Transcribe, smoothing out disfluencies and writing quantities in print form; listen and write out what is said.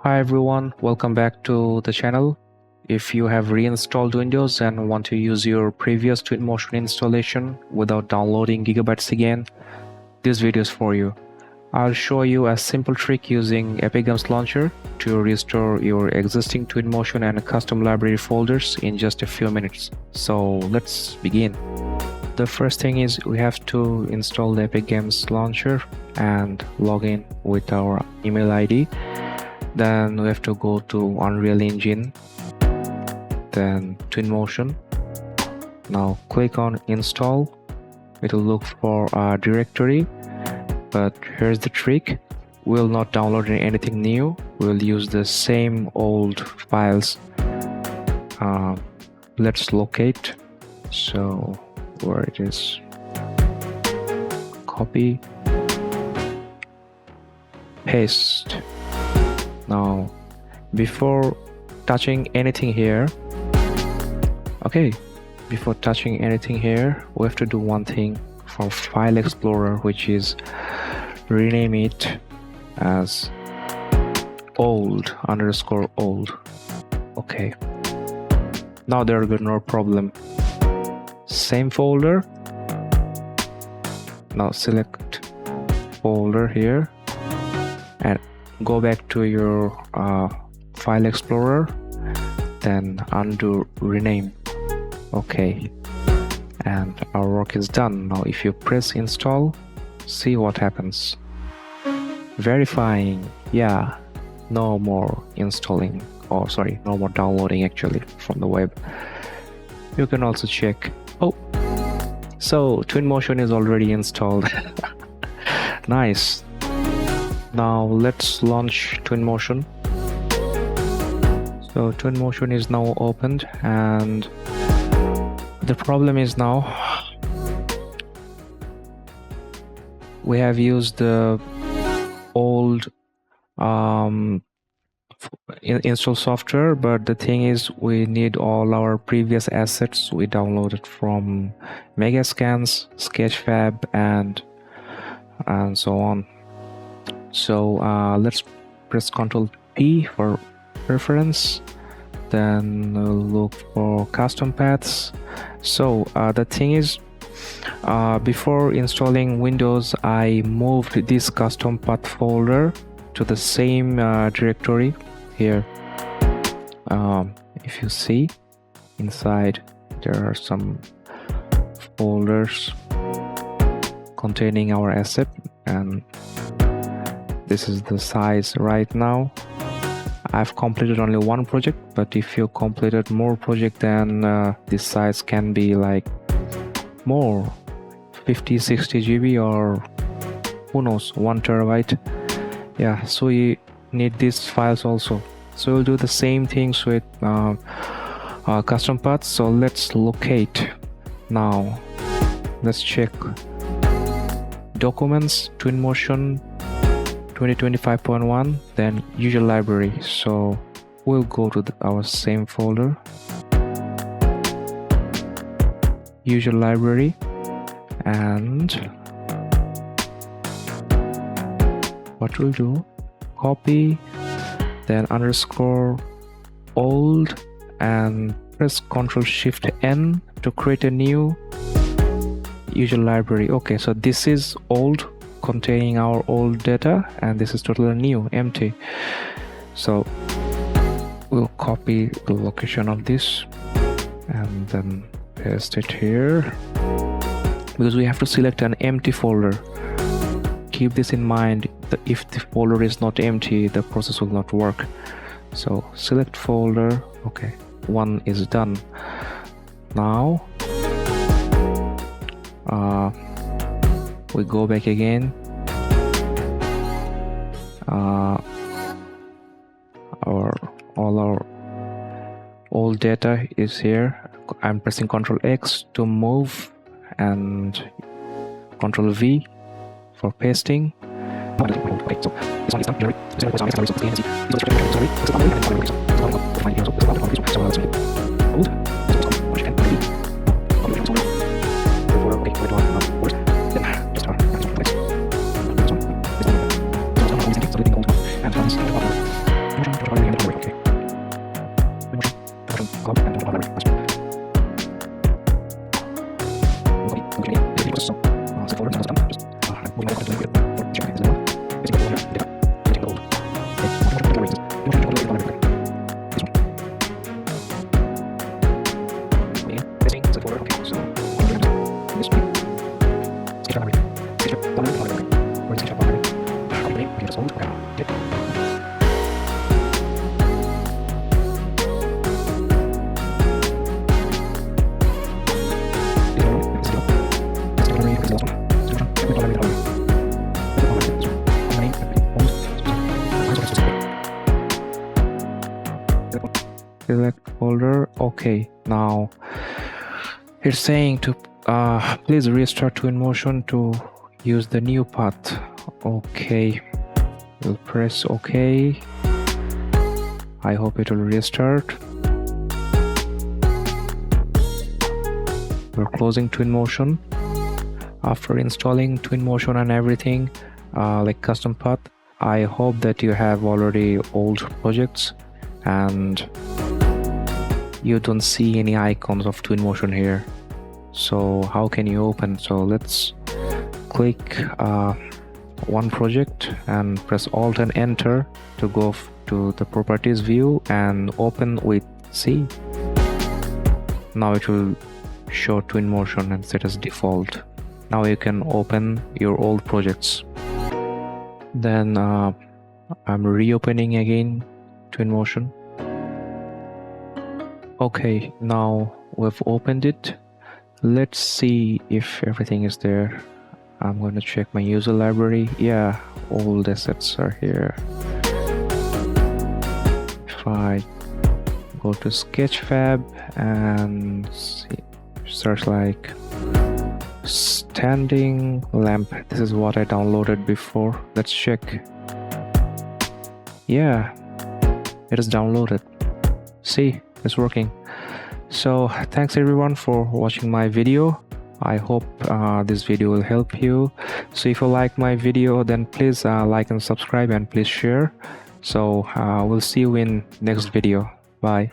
Hi everyone, welcome back to the channel. If you have reinstalled Windows and want to use your previous Twinmotion installation without downloading gigabytes again, this video is for you. I'll show you a simple trick using Epic Games Launcher to restore your existing Twinmotion and custom library folders in just a few minutes. So let's begin. The first thing is we have to install the Epic Games Launcher and log in with our email ID. Then we have to go to Unreal Engine, then Twinmotion. Now click on install. It will look for a directory, but here's the trick. We'll not download anything new. We'll use the same old files. Let's locate. So where it is, copy, paste. Now before touching anything here, we have to do one thing from File Explorer, which is rename it as old_old. Okay, now there will be no problem. Same folder. Now select folder here and go back to your File Explorer, then undo rename. Okay, and our work is done. Now if you press install, see what happens. Verifying. Yeah, no more installing, or sorry, no more downloading actually from the web. You can also check. Oh, so Twinmotion is already installed. Nice. Now let's launch Twinmotion. So Twinmotion is now opened, and the problem is now we have used the old install software, but the thing is we need all our previous assets we downloaded from Megascans, Sketchfab, and so on. So let's press Ctrl P for reference, then look for custom paths. So the thing is, before installing Windows, I moved this custom path folder to the same directory here. If you see inside, there are some folders containing our asset, and this is the size right now. I've completed only one project, but if you completed more project, then this size can be like more, 50-60 GB, or who knows, 1 terabyte. Yeah, so you need these files also. So we'll do the same things with custom paths. So let's locate. Now let's check documents, Twinmotion 2025.1, then user library. So we'll go to our same folder, user library, and what we'll do, copy, then underscore old, and press Ctrl Shift N to create a new user library. Okay, so this is old, containing our old data, and this is totally new, empty. So we'll copy the location of this and then paste it here, because we have to select an empty folder. Keep this in mind, that if the folder is not empty, the process will not work. So select folder. Okay, one is done. Now we go back again. All our old data is here. I'm pressing Ctrl X to move and Ctrl V for pasting. Select folder. Okay, now it's saying to please restart Twinmotion to use the new path. Okay, we'll press OK. I hope it will restart. We're closing Twinmotion. After installing Twinmotion and everything, like custom path, I hope that you have already old projects and you don't see any icons of Twinmotion here. So how can you open? So let's click one project and press Alt and Enter to go to the properties view and open with C. Now it will show Twinmotion and set as default. Now you can open your old projects. Then I'm reopening again Twinmotion. Okay, now we've opened it. Let's see if everything is there. I'm going to check my user library. Yeah, all the assets are here. If I go to Sketchfab and see, search like standing lamp. This is what I downloaded before. Let's check. Yeah, it is downloaded. See, it's working. So thanks everyone for watching my video. I hope this video will help you. So if you like my video, then please like and subscribe and please share. So we'll see you in next video. Bye.